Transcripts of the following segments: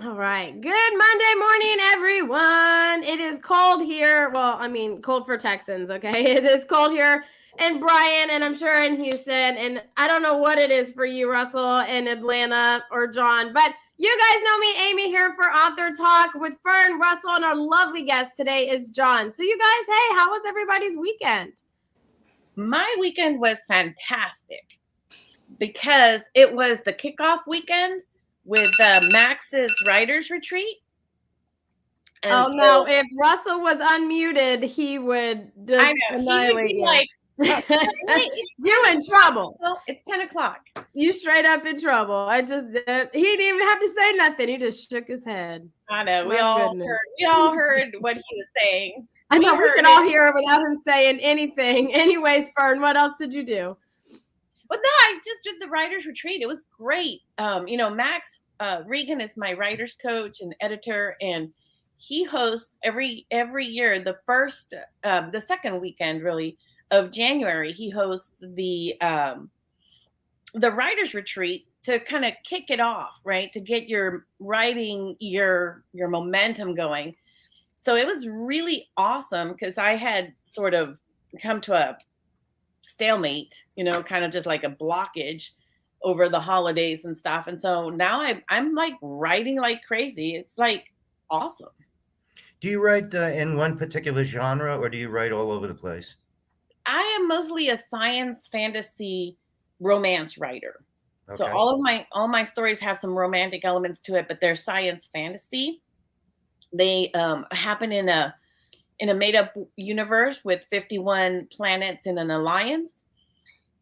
All right. Good Monday morning, everyone. It is cold here. Well, I mean, cold for Texans, okay? It is cold here in Bryan, and I'm sure in Houston. And I don't know what it is for you, Russell, in Atlanta or John, but you guys know me, Amy, here for Author Talk with Fern, Russell, and our lovely guest today is John. So, you guys, hey, how was everybody's weekend? My weekend was fantastic because it was the kickoff weekend with Max's writers retreat. And Oh, no. If Russell was unmuted, he would I just know he would annihilate be you. like, You in trouble. Well, it's 10 o'clock. You straight up in trouble. He didn't even have to say nothing. He just shook his head. I know. We all heard what he was saying. I know we could all hear it without him saying anything. Anyways, Fern, what else did you do? Well, no, I just did the writers retreat. It was great. Max Regan is my writers coach and editor, and he hosts every year the second weekend really of January. He hosts the writers retreat to kind of kick it off, right? To get your writing, your momentum going. So it was really awesome because I had sort of come to a stalemate, kind of just like a blockage over the holidays and stuff. And so now I'm like writing like crazy. It's like awesome. Do you write in one particular genre, or do you write all over the place? I am mostly a science fantasy romance writer. Okay. So all my stories have some romantic elements to it, but they're science fantasy. They happen in a made up universe with 51 planets in an alliance.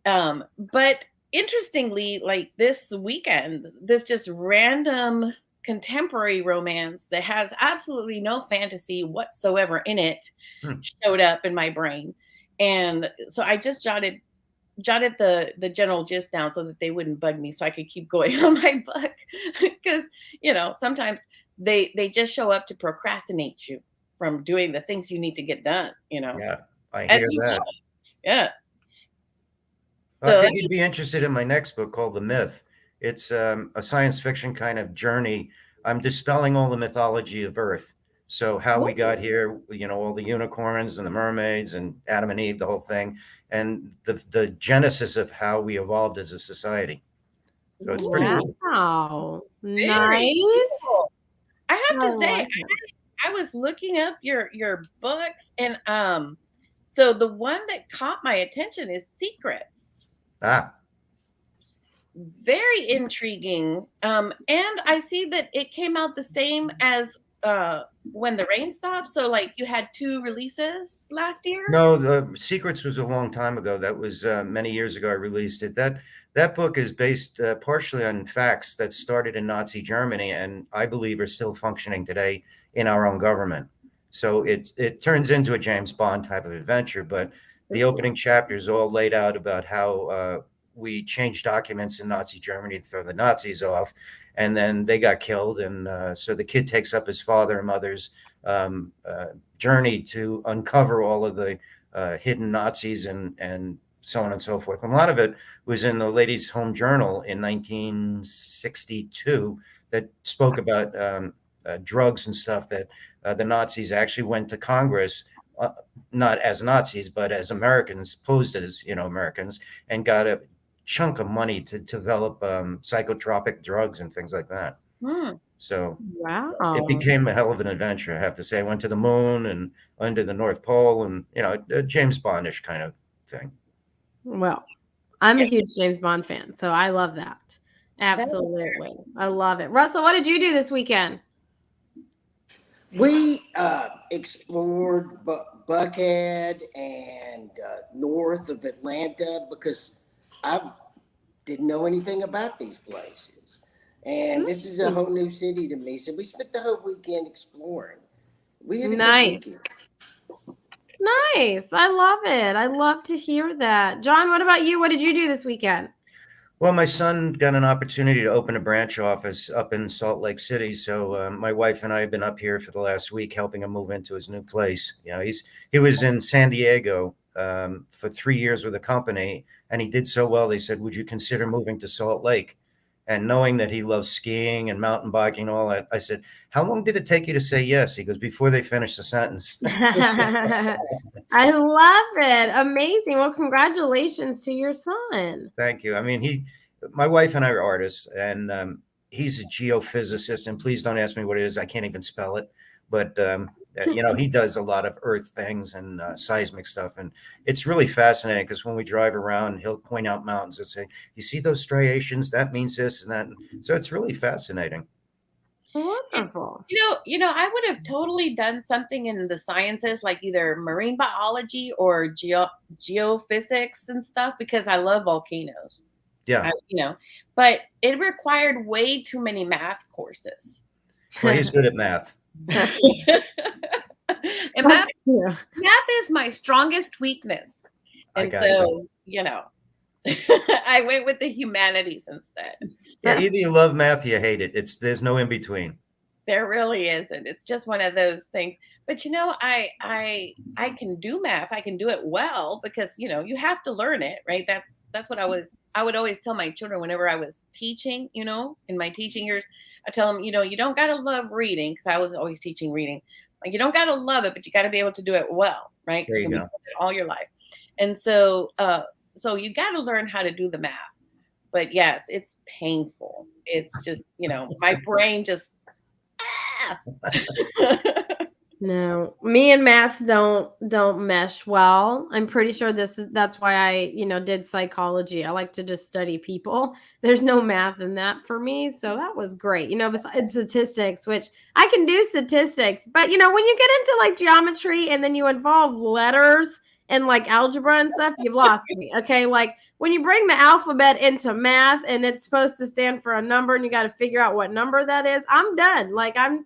But interestingly, like this weekend, this just random contemporary romance that has absolutely no fantasy whatsoever in it showed up in my brain. And so I just jotted the general gist down so that they wouldn't bug me, so I could keep going on my book. Because, sometimes they just show up to procrastinate you from doing the things you need to get done, Yeah, I hear that. Yeah. I think you'd be interested in my next book called The Myth. It's a science fiction kind of journey. I'm dispelling all the mythology of Earth. So how we got here, all the unicorns and the mermaids and Adam and Eve, the whole thing, and the genesis of how we evolved as a society. So it's pretty cool. Wow, nice. Cool. I have to say, I was looking up your books, and so the one that caught my attention is Secrets. Very intriguing. And I see that it came out the same as When the Rain Stops. So like you had 2 releases last year? No, the Secrets was a long time ago. That was many years ago I released it. That book is based partially on facts that started in Nazi Germany and I believe are still functioning today in our own government. So it turns into a James Bond type of adventure, but the opening chapter is all laid out about how we changed documents in Nazi Germany to throw the Nazis off, and then they got killed. And so the kid takes up his father and mother's journey to uncover all of the hidden Nazis and so on and so forth. And a lot of it was in the Ladies' Home Journal in 1962 that spoke about drugs and stuff that the Nazis actually went to Congress, not as Nazis, but as Americans, posed as, Americans, and got a chunk of money to develop psychotropic drugs and things like that. So it became a hell of an adventure, I have to say. I went to the moon and under the North Pole and, a James Bondish kind of thing. Well, I'm a huge James Bond fan, so I love that. Absolutely. I love it. Russell, what did you do this weekend? We explored Buckhead and north of Atlanta because I didn't know anything about these places. And this is a whole new city to me. So we spent the whole weekend exploring. We had a good weekend. Nice. I love it. I love to hear that. John, what about you? What did you do this weekend? Well, my son got an opportunity to open a branch office up in Salt Lake City. So my wife and I have been up here for the last week helping him move into his new place. He was in San Diego for 3 years with a company, and he did so well. They said, "Would you consider moving to Salt Lake?" And knowing that he loves skiing and mountain biking and all that, I said, how long did it take you to say yes? He goes, before they finish the sentence. I love it. Amazing. Well, congratulations to your son. Thank you. I mean, my wife and I are artists, and he's a geophysicist. And please don't ask me what it is. I can't even spell it. But he does a lot of earth things and seismic stuff, and it's really fascinating because when we drive around, he'll point out mountains and say, "You see those striations? That means this and that." So it's really fascinating. Wonderful. I would have totally done something in the sciences, like either marine biology or geophysics and stuff, because I love volcanoes. Yeah. But it required way too many math courses. Well, he's good at math. And math is my strongest weakness. And so, I went with the humanities instead. Yeah, either you love math or you hate it. There's no in between. There really isn't. It's just one of those things. But I can do math. I can do it well because you have to learn it, right? That's what I would always tell my children whenever I was teaching, in my teaching years. I tell them, you don't got to love reading, because I was always teaching reading. Like, you don't got to love it, but you got to be able to do it well, right? There you go. All your life. And so you got to learn how to do the math. But yes, it's painful. It's just, my brain just. No, me and math don't mesh well. I'm pretty sure that's why I, did psychology. I like to just study people. There's no math in that for me. So that was great. Besides statistics, which I can do statistics, but when you get into like geometry and then you involve letters and like algebra and stuff, you've lost me. Okay. Like when you bring the alphabet into math and it's supposed to stand for a number and you got to figure out what number that is, I'm done. Like I'm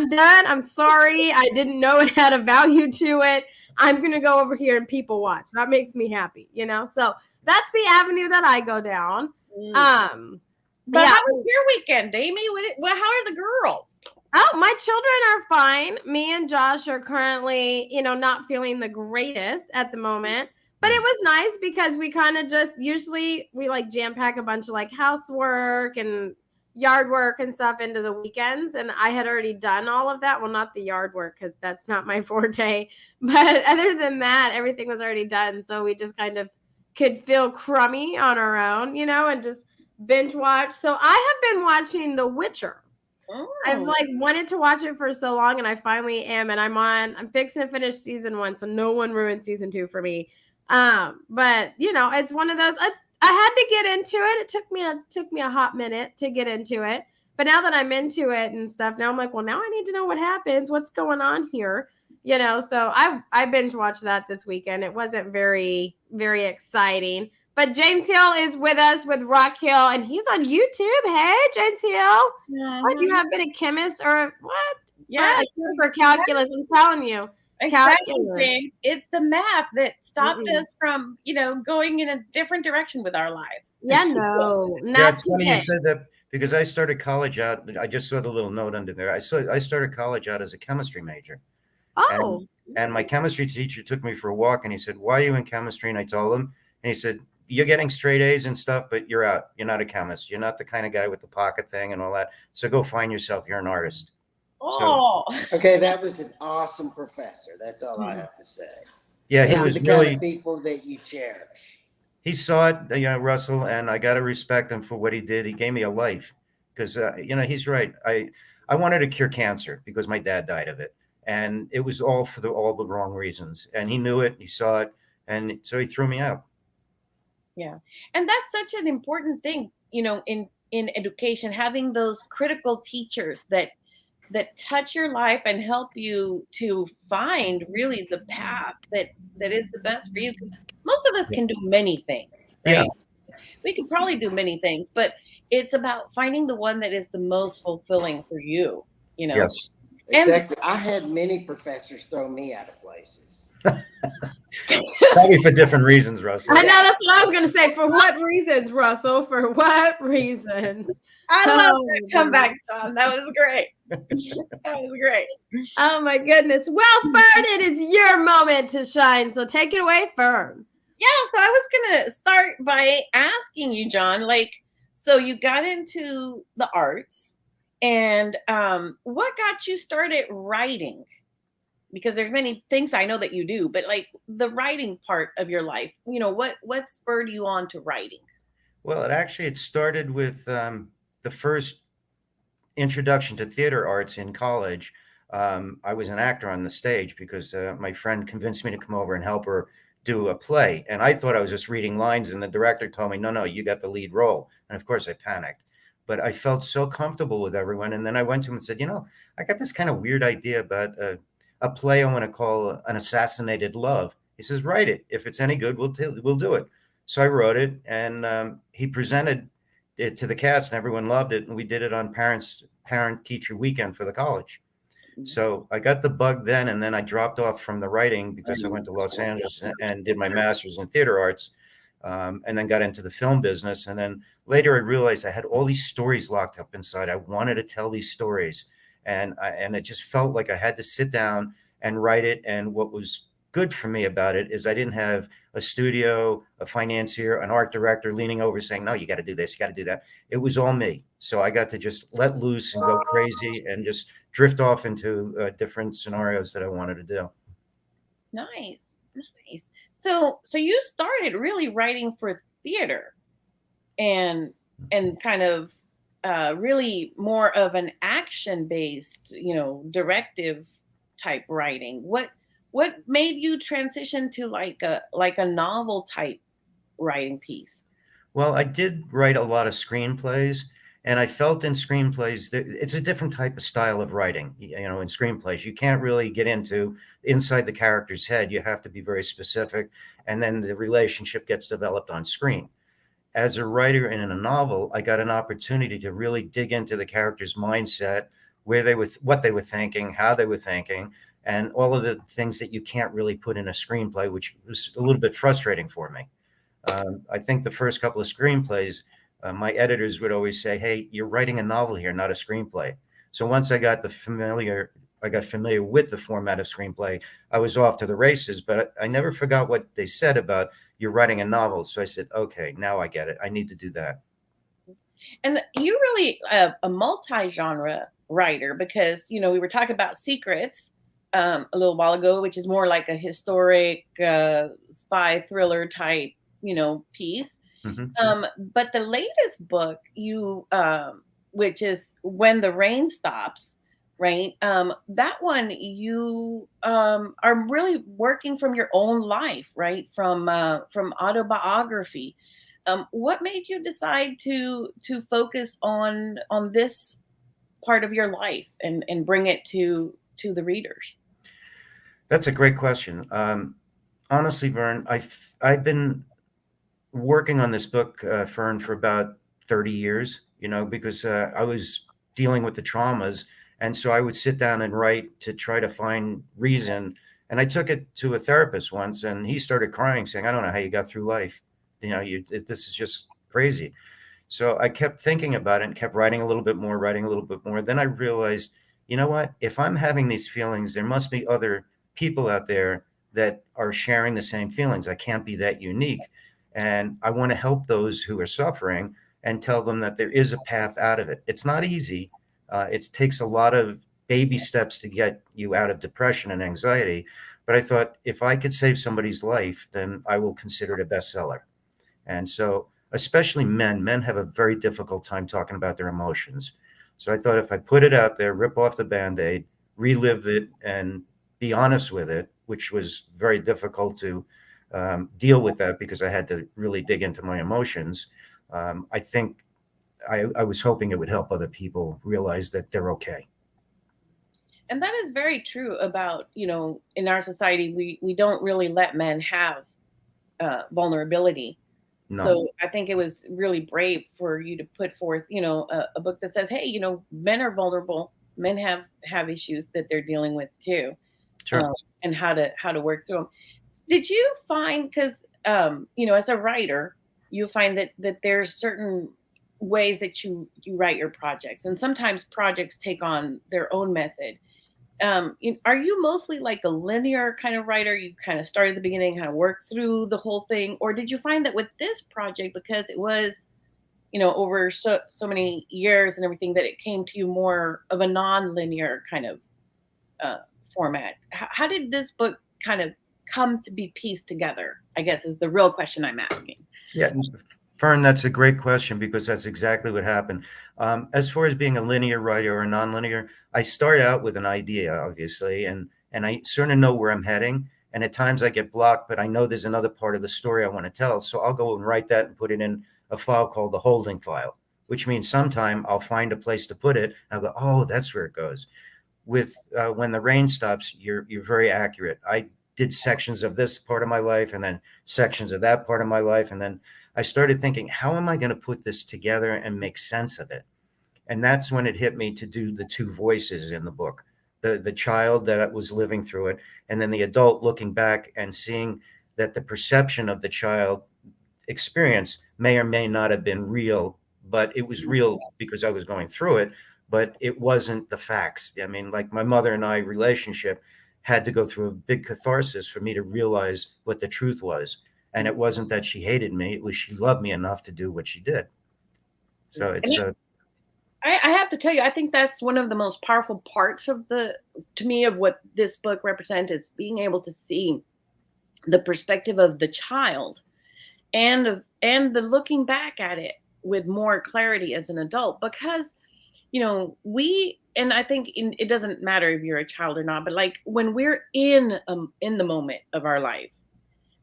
done. I'm sorry. I didn't know it had a value to it. I'm going to go over here and people watch. That makes me happy, So that's the avenue that I go down. But how was your weekend, Amy? How are the girls? Oh, my children are fine. Me and Josh are currently, not feeling the greatest at the moment. But it was nice because we kind of usually we like jam pack a bunch of like housework and yard work and stuff into the weekends. And I had already done all of that. Well, not the yard work because that's not my forte. But other than that, everything was already done. So we just kind of could feel crummy on our own, and just binge watch. So I have been watching The Witcher. I've like wanted to watch it for so long and I finally am. And I'm fixing to finish season 1. So no one ruined season 2 for me. But it's one of those, I had to get into it. It took me a hot minute to get into it. But now that I'm into it and stuff, now I'm like, well, now I need to know what happens. What's going on here? So I binge watched that this weekend. It wasn't very, very exciting. But James Hill is with us with Rock Hill, and he's on YouTube. Hey, James Hill. What, you have been a chemist or what? Yeah. For calculus, I'm telling you. Exactly, James. It's the math that stopped us from, going in a different direction with our lives. Yeah, no, not yeah, it's funny you said that because I started college out. I just saw the little note under there. I started college out as a chemistry major. Oh. And my chemistry teacher took me for a walk, and he said, "Why are you in chemistry?" And I told him, and he said, "You're getting straight A's and stuff, but you're out. You're not a chemist. You're not the kind of guy with the pocket thing and all that. So go find yourself. You're an artist." Oh, okay. That was an awesome professor. That's all I have to say. Yeah, he was the really kind of people that you cherish. He saw it, Russell, and I got to respect him for what he did. He gave me a life because, he's right. I wanted to cure cancer because my dad died of it, and it was all for all the wrong reasons. And he knew it. He saw it, and so he threw me out. Yeah, and that's such an important thing, in education, having those critical teachers that touch your life and help you to find really the path that is the best for you. Because most of us can do many things, right? Yeah. We can probably do many things, but it's about finding the one that is the most fulfilling for you, Yes. Exactly. I had many professors throw me out of places. Probably for different reasons, Russell. I know, that's what I was going to say. For what reasons, Russell? For what reasons? I love that comeback, John. That was great. That was great. Oh, my goodness. Well, Fern, it is your moment to shine. So take it away, Fern. Yeah, so I was going to start by asking you, John, So you got into the arts, and what got you started writing? Because there's many things I know that you do, but like the writing part of your life, what spurred you on to writing? Well, it started with the first introduction to theater arts in college. I was an actor on the stage because my friend convinced me to come over and help her do a play. And I thought I was just reading lines, and the director told me, no, no, you got the lead role. And of course, I panicked. But I felt so comfortable with everyone. And then I went to him and said, I got this kind of weird idea about a play I want to call An Assassinated Love. He says, write it. If it's any good, we'll do it. So I wrote it, and he presented it to the cast, and everyone loved it. And we did it on parent teacher weekend for the college. So I got the bug then, and then I dropped off from the writing because I went to Los Angeles and did my master's in theater arts, and then got into the film business. And then later I realized I had all these stories locked up inside. I wanted to tell these stories, and it just felt like I had to sit down and write it. And what was good for me about it is I didn't have a studio, a financier, an art director leaning over saying, no, you got to do this, you got to do that. It was all me. So I got to just let loose and go crazy and just drift off into different scenarios that I wanted to do. Nice, nice. So you started really writing for theater, and kind of really more of an action based, directive type writing. What made you transition to like a novel type writing piece? Well, I did write a lot of screenplays, and I felt in screenplays that it's a different type of style of writing. In screenplays, you can't really get into inside the character's head. You have to be very specific, and then the relationship gets developed on screen. As a writer in a novel, I got an opportunity to really dig into the character's mindset, what they were thinking, how they were thinking, and all of the things that you can't really put in a screenplay, which was a little bit frustrating for me. I think the first couple of screenplays, my editors would always say, "Hey, you're writing a novel here, not a screenplay." So once I got familiar with the format of screenplay, I was off to the races. But I never forgot what they said about you're writing a novel. So I said, "Okay, now I get it. I need to do that." And you really a multi-genre writer, because we were talking about Secrets a little while ago, which is more like a historic spy thriller type piece. But the latest book which is When the Rain Stops, right? That one you are really working from your own life, right? From autobiography. What made you decide to focus on this part of your life and bring it to the readers? That's a great question. Honestly, Vern, I've been working on this book, Fern, for about 30 years, because I was dealing with the traumas. And so I would sit down and write to try to find reason. And I took it to a therapist once, and he started crying, saying, I don't know how you got through life. This is just crazy. So I kept thinking about it and kept writing a little bit more, writing a little bit more. Then I realized, you know what? If I'm having these feelings, there must be other people out there that are sharing the same feelings. I can't be that unique. And I want to help those who are suffering and tell them that there is a path out of it. It's not easy. It takes a lot of baby steps to get you out of depression and anxiety. But I thought if I could save somebody's life, then I will consider it a bestseller. And so, especially men have a very difficult time talking about their emotions. So I thought if I put it out there, rip off the Band-Aid, relive it, and be honest with it, which was very difficult to deal with that because I had to really dig into my emotions. I think I was hoping it would help other people realize that they're okay. And that is very true about, in our society, we don't really let men have vulnerability. No. So I think it was really brave for you to put forth, a book that says, hey, men are vulnerable. Men have issues that they're dealing with too. Sure. And how to work through them. Did you find, because, as a writer, you find that there's certain ways that you write your projects, and sometimes projects take on their own method. Are you mostly like a linear kind of writer? You kind of start at the beginning, kind of work through the whole thing, or did you find that with this project, because it was over so many years and everything, that it came to you more of a non-linear kind of format. How did this book kind of come to be pieced together, I guess, is the real question I'm asking. Yeah, Fern, that's a great question because that's exactly what happened. As far as being a linear writer or a nonlinear, I start out with an idea, obviously, and I sort of know where I'm heading. And at times I get blocked, but I know there's another part of the story I want to tell. So I'll go and write that and put it in a file called the holding file, which means sometime I'll find a place to put it. I'll go, oh, that's where it goes. With When the Rain Stops, you're very accurate. I did sections of this part of my life and then sections of that part of my life. And then I started thinking, how am I going to put this together and make sense of it? And that's when it hit me to do the two voices in the book, the child that was living through it, and then the adult looking back and seeing that the perception of the child experience may or may not have been real, but it was real because I was going through it, but it wasn't the facts. I mean, like my mother and I relationship had to go through a big catharsis for me to realize what the truth was. And it wasn't that she hated me, it was she loved me enough to do what she did. So it's I have to tell you, I think that's one of the most powerful parts of to me, of what this book represents, is being able to see the perspective of the child and the looking back at it with more clarity as an adult. Because and I think it doesn't matter if you're a child or not, but like when we're in the moment of our life,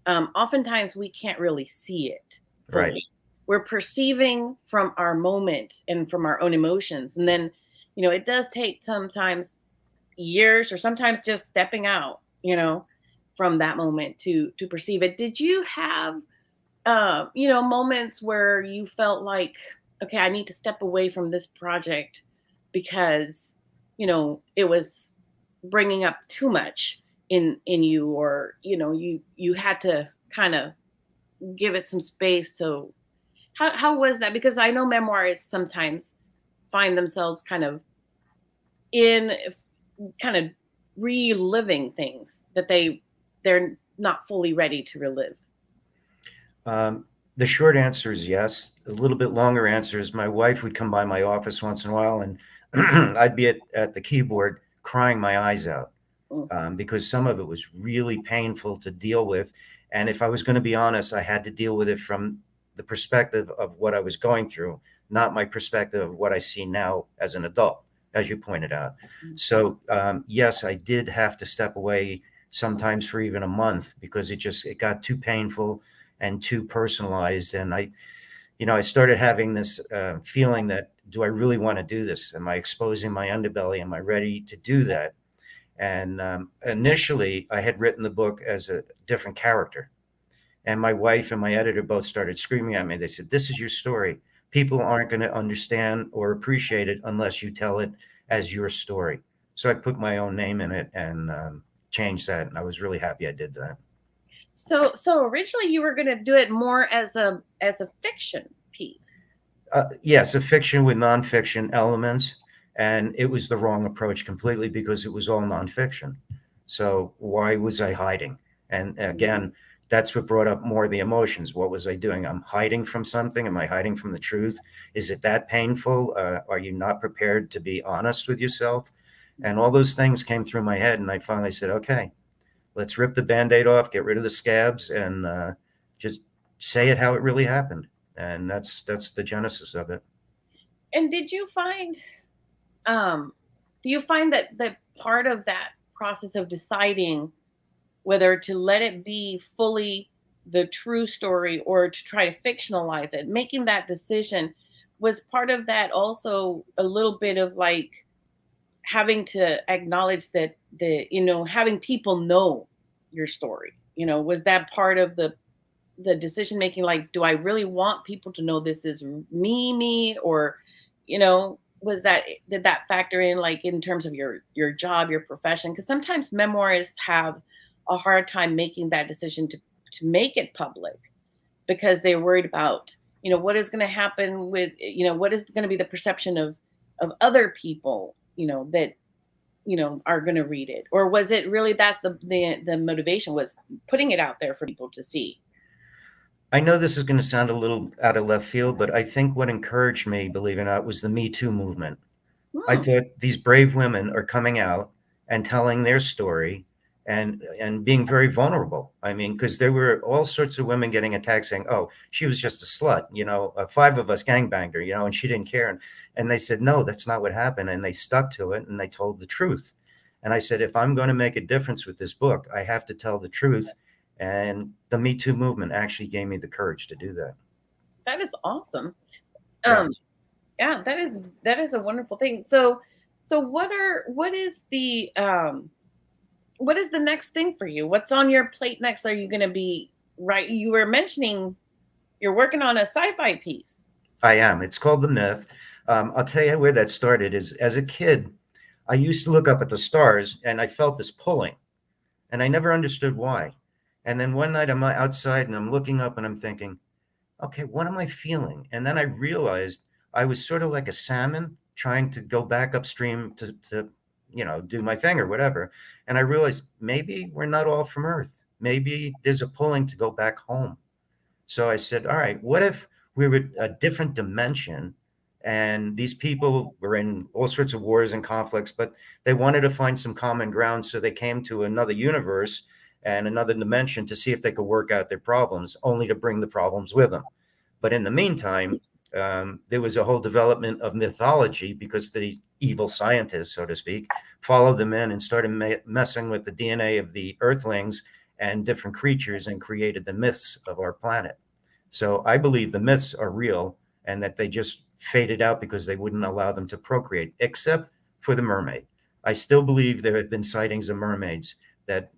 oftentimes we can't really see it fully. Right. We're perceiving from our moment and from our own emotions. And then, it does take sometimes years or sometimes just stepping out, from that moment to perceive it. Did you have, moments where you felt like, okay, I need to step away from this project because, it was bringing up too much in you, or, you had to kind of give it some space? So how was that? Because I know memoirists sometimes find themselves kind of reliving things that they're not fully ready to relive. The short answer is yes. A little bit longer answer is my wife would come by my office once in a while, and I'd be at the keyboard crying my eyes out because some of it was really painful to deal with. And if I was going to be honest, I had to deal with it from the perspective of what I was going through, not my perspective of what I see now as an adult, as you pointed out. So yes, I did have to step away sometimes for even a month because it got too painful and too personalized. And I started having this feeling that, do I really want to do this? Am I exposing my underbelly? Am I ready to do that? And initially I had written the book as a different character. And my wife and my editor both started screaming at me. They said, this is your story. People aren't going to understand or appreciate it unless you tell it as your story. So I put my own name in it and changed that. And I was really happy I did that. So originally you were going to do it more as a fiction piece. Yes, a fiction with nonfiction elements. And it was the wrong approach completely because it was all nonfiction. So why was I hiding? And again, that's what brought up more of the emotions. What was I doing? I'm hiding from something. Am I hiding from the truth? Is it that painful? Are you not prepared to be honest with yourself? And all those things came through my head. And I finally said, okay, let's rip the Band-Aid off, get rid of the scabs, and just say it how it really happened. And that's the genesis of it. And did you find, do you find that part of that process of deciding whether to let it be fully the true story or to try to fictionalize it, making that decision, was part of that also a little bit of like having to acknowledge that having people know your story, was that part of the decision making? Like, do I really want people to know this is me, or, did that factor in, like, in terms of your job, your profession? Because sometimes memoirists have a hard time making that decision to make it public because they're worried about, what is going to happen with, what is going to be the perception of other people, that, are going to read it. Or was it really that's the motivation, was putting it out there for people to see? I know this is going to sound a little out of left field, but I think what encouraged me, believe it or not, was the Me Too movement. I Hmm. thought these brave women are coming out and telling their story and being very vulnerable. I mean, because there were all sorts of women getting attacked saying, "Oh, she was just a slut," five of us gangbanged her, and she didn't care. And they said, "No, that's not what happened," and they stuck to it and they told the truth. And I said, if I'm going to make a difference with this book, I have to tell the truth. And the Me Too movement actually gave me the courage to do that. That is awesome. Yeah. Um, yeah, that is a wonderful thing. So what is the next thing for you? What's on your plate next? Are you going to be right? You were mentioning you're working on a sci-fi piece. I am. It's called The Myth. I'll tell you where that started is as a kid, I used to look up at the stars and I felt this pulling and I never understood why. And then one night I'm outside and I'm looking up and I'm thinking, okay, what am I feeling? And then I realized I was sort of like a salmon trying to go back upstream to do my thing or whatever. And I realized maybe we're not all from Earth. Maybe there's a pulling to go back home. So I said, all right, what if we were a different dimension and these people were in all sorts of wars and conflicts, but they wanted to find some common ground. So they came to another universe and another dimension to see if they could work out their problems, only to bring the problems with them. But in the meantime, there was a whole development of mythology because the evil scientists, so to speak, followed them in and started messing with the DNA of the Earthlings and different creatures and created the myths of our planet. So I believe the myths are real and that they just faded out because they wouldn't allow them to procreate, except for the mermaid. I still believe there have been sightings of mermaids that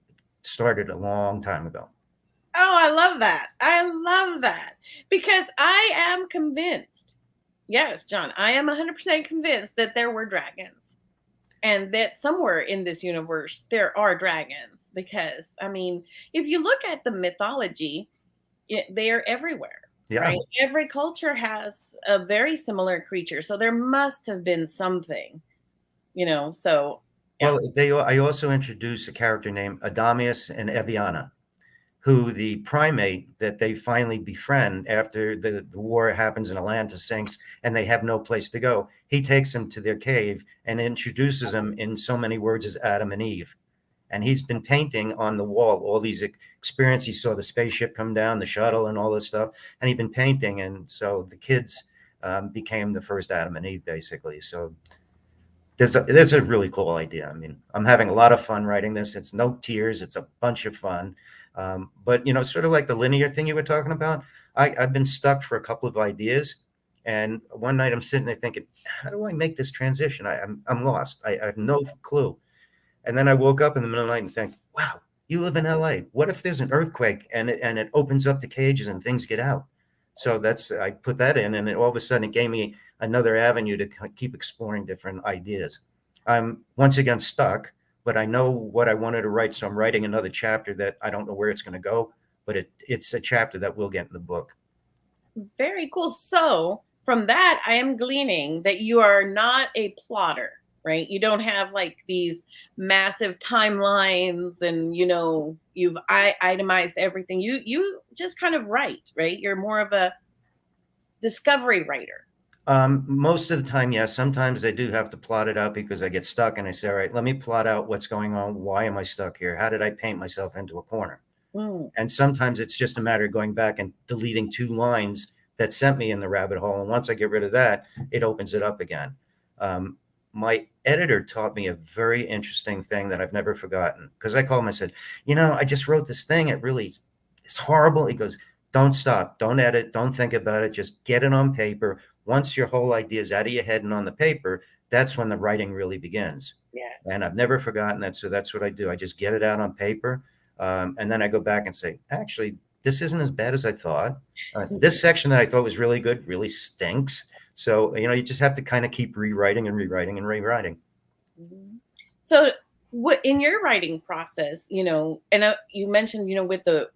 started a long time ago. Oh, I love that. I love that because I am convinced. Yes, John, I am 100% convinced that there were dragons and that somewhere in this universe there are dragons because I mean, if you look at the mythology, they are everywhere, Yeah. right? Every culture has a very similar creature, so there must have been something, so yeah. Well, I also introduced a character named Adamius and Eviana, who the primate that they finally befriend after the war happens and Atlantis sinks and they have no place to go. He takes them to their cave and introduces them in so many words as Adam and Eve. And he's been painting on the wall all these experiences. He saw the spaceship come down, the shuttle, and all this stuff. And he'd been painting. And so the kids became the first Adam and Eve, basically. So there's a really cool idea. I mean, I'm having a lot of fun writing this. It's no tears. It's a bunch of fun. But sort of like the linear thing you were talking about, I've been stuck for a couple of ideas. And one night I'm sitting there thinking, how do I make this transition? I'm lost. I have no clue. And then I woke up in the middle of the night and think, wow, you live in LA. What if there's an earthquake and it opens up the cages and things get out? So I put that in, and all of a sudden it gave me another avenue to keep exploring different ideas. I'm once again stuck, but I know what I wanted to write. So I'm writing another chapter that I don't know where it's going to go, but it's a chapter that will get in the book. Very cool. So from that, I am gleaning that you are not a plotter, right? You don't have like these massive timelines and you've itemized everything. You just kind of write, right? You're more of a discovery writer. Most of the time, yes. Sometimes I do have to plot it out because I get stuck and I say, all right, let me plot out what's going on. Why am I stuck here? How did I paint myself into a corner? Mm. And sometimes it's just a matter of going back and deleting two lines that sent me in the rabbit hole. And once I get rid of that, it opens it up again. Um, my editor taught me a very interesting thing that I've never forgotten because I called him. I said, I just wrote this thing. It's horrible. He goes, don't stop. Don't edit. Don't think about it. Just get it on paper. Once your whole idea is out of your head and on the paper, that's when the writing really begins. Yeah. And I've never forgotten that. So that's what I do. I just get it out on paper. And then I go back and say, actually, this isn't as bad as I thought. This section that I thought was really good really stinks. So, you just have to kind of keep rewriting and rewriting and rewriting. Mm-hmm. So what in your writing process, and you mentioned, with the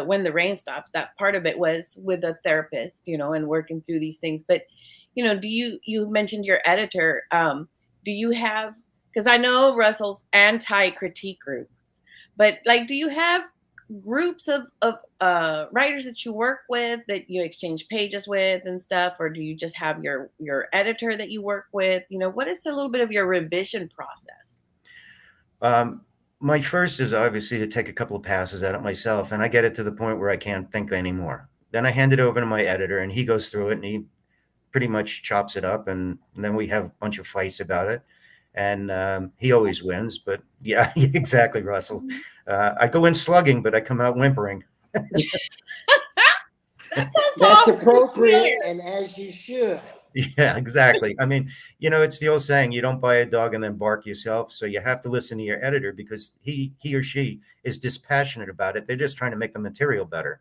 when the rain stops, that part of it was with a therapist, and working through these things. But, you mentioned your editor. Do you have, because I know Russell's anti-critique group, but like, do you have groups of writers that you work with, that you exchange pages with and stuff, or do you just have your editor that you work with? What is a little bit of your revision process? My first is obviously to take a couple of passes at it myself, and I get it to the point where I can't think anymore. Then I hand it over to my editor, and he goes through it, and he pretty much chops it up, and then we have a bunch of fights about it. And he always wins, but yeah, exactly, Russell. I go in slugging, but I come out whimpering. That sounds That's awesome. appropriate, and as you should. Yeah, exactly. I mean, it's the old saying, you don't buy a dog and then bark yourself. So you have to listen to your editor because he or she is dispassionate about it. They're just trying to make the material better.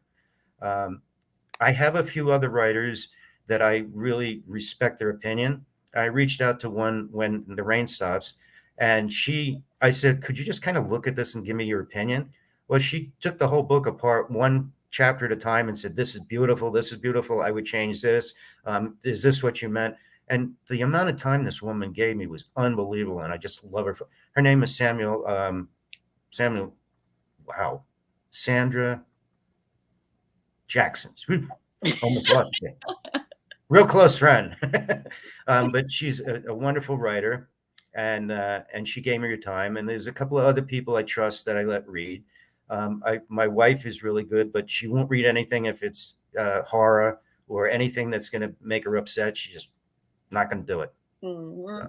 I have a few other writers that I really respect their opinion. I reached out to one when the rain stops, and I said, could you just kind of look at this and give me your opinion? Well, she took the whole book apart one chapter at a time and said, this is beautiful. This is beautiful. I would change this. Is this what you meant? And the amount of time this woman gave me was unbelievable. And I just love her. Her name is wow. Sandra Jackson. Almost lost it. Real close friend. But she's a wonderful writer. And she gave me her time. And there's a couple of other people I trust that I let read. My wife is really good, but she won't read anything if it's horror or anything that's going to make her upset. She's just not going to do it. Mm-hmm. So.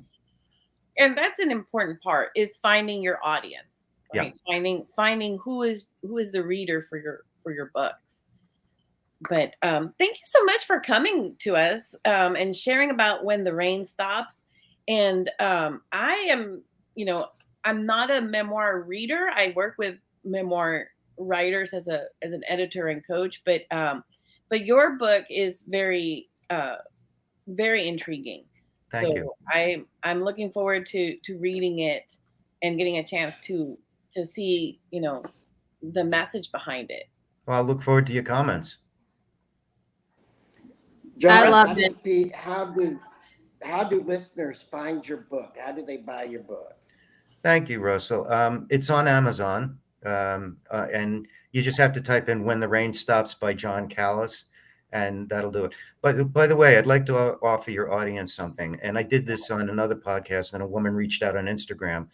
And that's an important part, is finding your audience, right? Yeah. Finding who is the reader for your books. But thank you so much for coming to us and sharing about When the Rain Stops. And I am, I'm not a memoir reader. I work with memoir writers as an editor and coach, but your book is very very intriguing. Thank you. I'm looking forward to reading it and getting a chance to see the message behind it. Well, I look forward to your comments. John, I love it. How do listeners find your book? How do they buy your book? Thank you, Russell. It's on Amazon. And you just have to type in When the Rain Stops by John Callas, and that'll do it. But by the way, I'd like to offer your audience something. And I did this on another podcast, and a woman reached out on Instagram.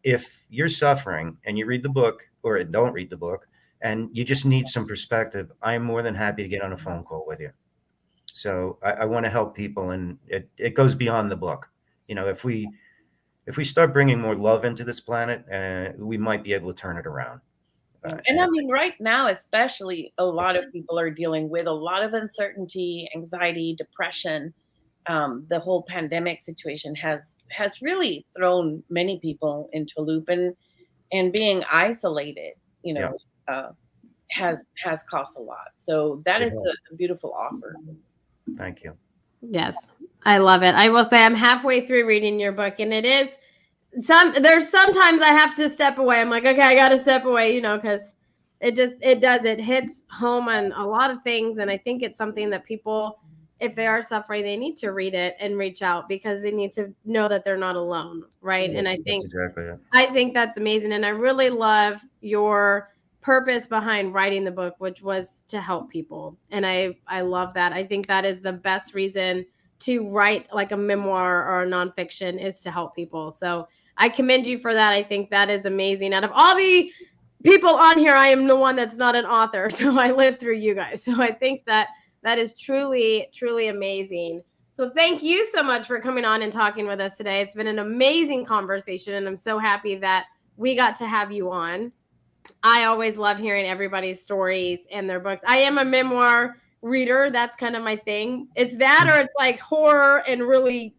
If you're suffering and you read the book, or don't read the book, and you just need some perspective, I'm more than happy to get on a phone call with you. So I want to help people, and it goes beyond the book. If we start bringing more love into this planet, we might be able to turn it around. And I mean, right now, especially, a lot of people are dealing with a lot of uncertainty, anxiety, depression. The whole pandemic situation has really thrown many people into a loop, and being isolated, has cost a lot. So that is a beautiful offer. Thank you. Yes, I love it. I will say I'm halfway through reading your book, and it is there's sometimes I have to step away. I'm like, okay, I got to step away, because it hits home on a lot of things. And I think it's something that people, if they are suffering, they need to read it and reach out, because they need to know that they're not alone. Right. And I think exactly it. I think that's amazing. And I really love your purpose behind writing the book, which was to help people. And I love that. I think that is the best reason to write like a memoir or a nonfiction, is to help people. So I commend you for that. I think that is amazing. Out of all the people on here, I am the one that's not an author. So I live through you guys. So I think that is truly, truly amazing. So thank you so much for coming on and talking with us today. It's been an amazing conversation, and I'm so happy that we got to have you on. I always love hearing everybody's stories and their books. I am a memoir reader. That's kind of my thing. It's that, or it's like horror and really,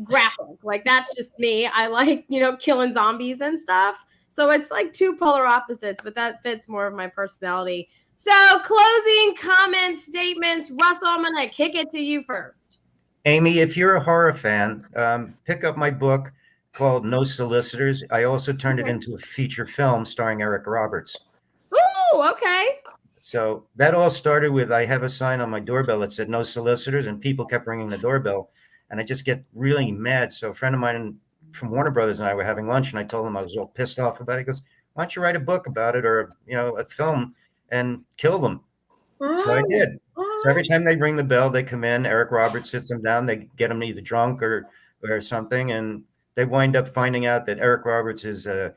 graphic. Like, that's just me. I like, killing zombies and stuff. So it's like two polar opposites, but that fits more of my personality. So closing comments, statements. Russell, I'm going to kick it to you first. Amy, if you're a horror fan, pick up my book called No Solicitors. I also turned it into a feature film starring Eric Roberts. Ooh, okay. So that all started with, I have a sign on my doorbell that said no solicitors, and people kept ringing the doorbell, and I just get really mad. So a friend of mine from Warner Brothers and I were having lunch, and I told him I was all pissed off about it. He goes, Why don't you write a book about it, or a film, and kill them? So I did. So every time they ring the bell, they come in. Eric Roberts sits them down. They get them either drunk or something, and they wind up finding out that Eric Roberts is a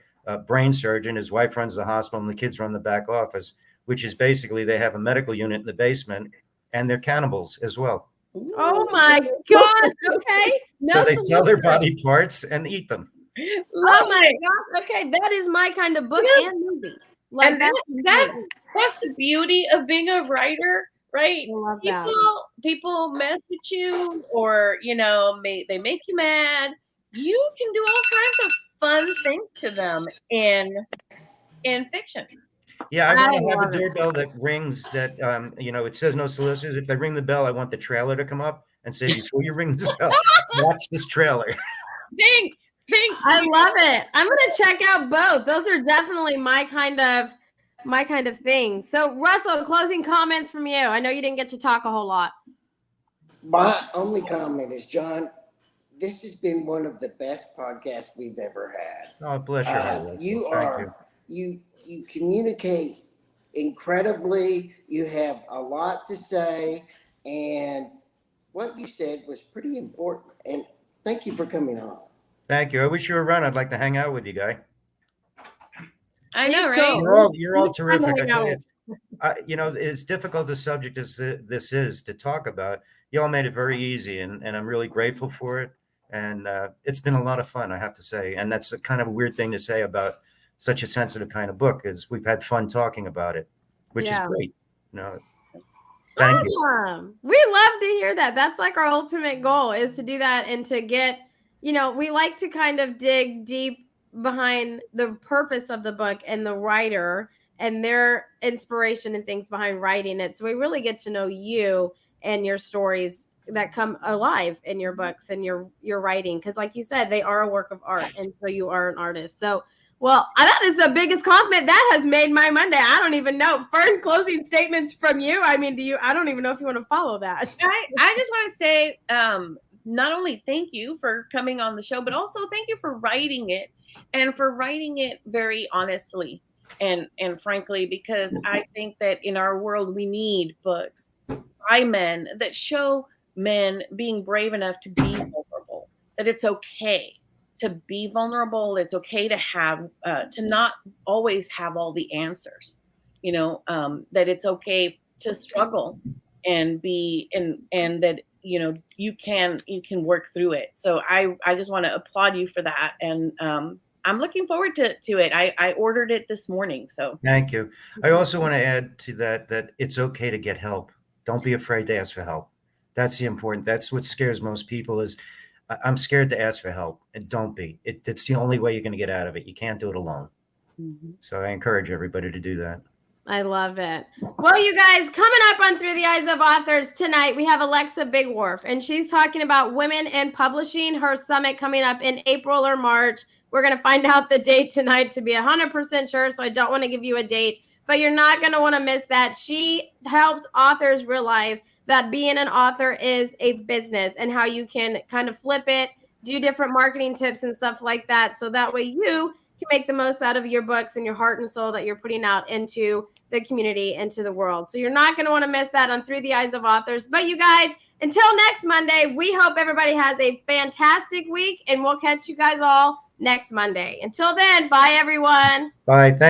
brain surgeon. His wife runs the hospital, and the kids run the back office, which is basically they have a medical unit in the basement, and they're cannibals as well. Oh my gosh! Okay, so they sell their body parts and eat them. Oh my gosh! Okay, that is my kind of book and movie. Like, and that's the beauty of being a writer, right? People mess with you, or they make you mad. You can do all kinds of fun things to them in fiction. Yeah, I want to have a doorbell that rings that it says no solicitors. If they ring the bell, I want the trailer to come up and say, before you ring this bell, watch this trailer. Ding. I love it. I'm gonna check out both. Those are definitely my kind of thing. So Russell, closing comments from you. I know you didn't get to talk a whole lot. My only comment is, John, this has been one of the best podcasts we've ever had. Oh, bless your heart. You communicate incredibly. You have a lot to say, and what you said was pretty important. And thank you for coming on. Thank you. I wish you were around. I'd like to hang out with you, guy. I know, right? You're all terrific. I tell you, as difficult a subject as this is to talk about, you all made it very easy, and I'm really grateful for it. And it's been a lot of fun, I have to say. And that's a kind of a weird thing to say about such a sensitive kind of book, is we've had fun talking about it, which is great. Thank you. We love to hear that. That's like our ultimate goal, is to do that and to get, we like to kind of dig deep behind the purpose of the book and the writer and their inspiration and things behind writing it. So we really get to know you and your stories that come alive in your books and your writing. Because like you said, they are a work of art. And so you are an artist. So, well, that is the biggest compliment that has made my Monday. I don't even know. Fern, closing statements from you. I mean, I don't even know if you want to follow that. I just want to say, not only thank you for coming on the show, but also thank you for writing it, and for writing it very honestly and frankly, because I think that in our world, we need books by men that show men being brave enough to be vulnerable, that it's okay to be vulnerable. It's okay to have, to not always have all the answers, that it's okay to struggle and be, and that, you can work through it. So I just want to applaud you for that. And I'm looking forward to it. I ordered it this morning. So thank you. I also want to add to that it's okay to get help. Don't be afraid to ask for help. That's that's what scares most people, is I'm scared to ask for help, and don't be. It's the only way you're going to get out of it. You can't do it alone. Mm-hmm. So I encourage everybody to do that. I love it. Well, you guys, coming up on Through the Eyes of Authors tonight, we have Alexa Bigwharf, and she's talking about women in publishing, her summit coming up in April or March. We're going to find out the date tonight to be 100% sure, so I don't want to give you a date, but you're not going to want to miss that. She helps authors realize that being an author is a business, and how you can kind of flip it, do different marketing tips and stuff like that, so that way you can make the most out of your books and your heart and soul that you're putting out into the community, into the world. So you're not going to want to miss that on Through the Eyes of Authors. But you guys, until next Monday, we hope everybody has a fantastic week, and we'll catch you guys all next Monday. Until then, bye everyone. Bye.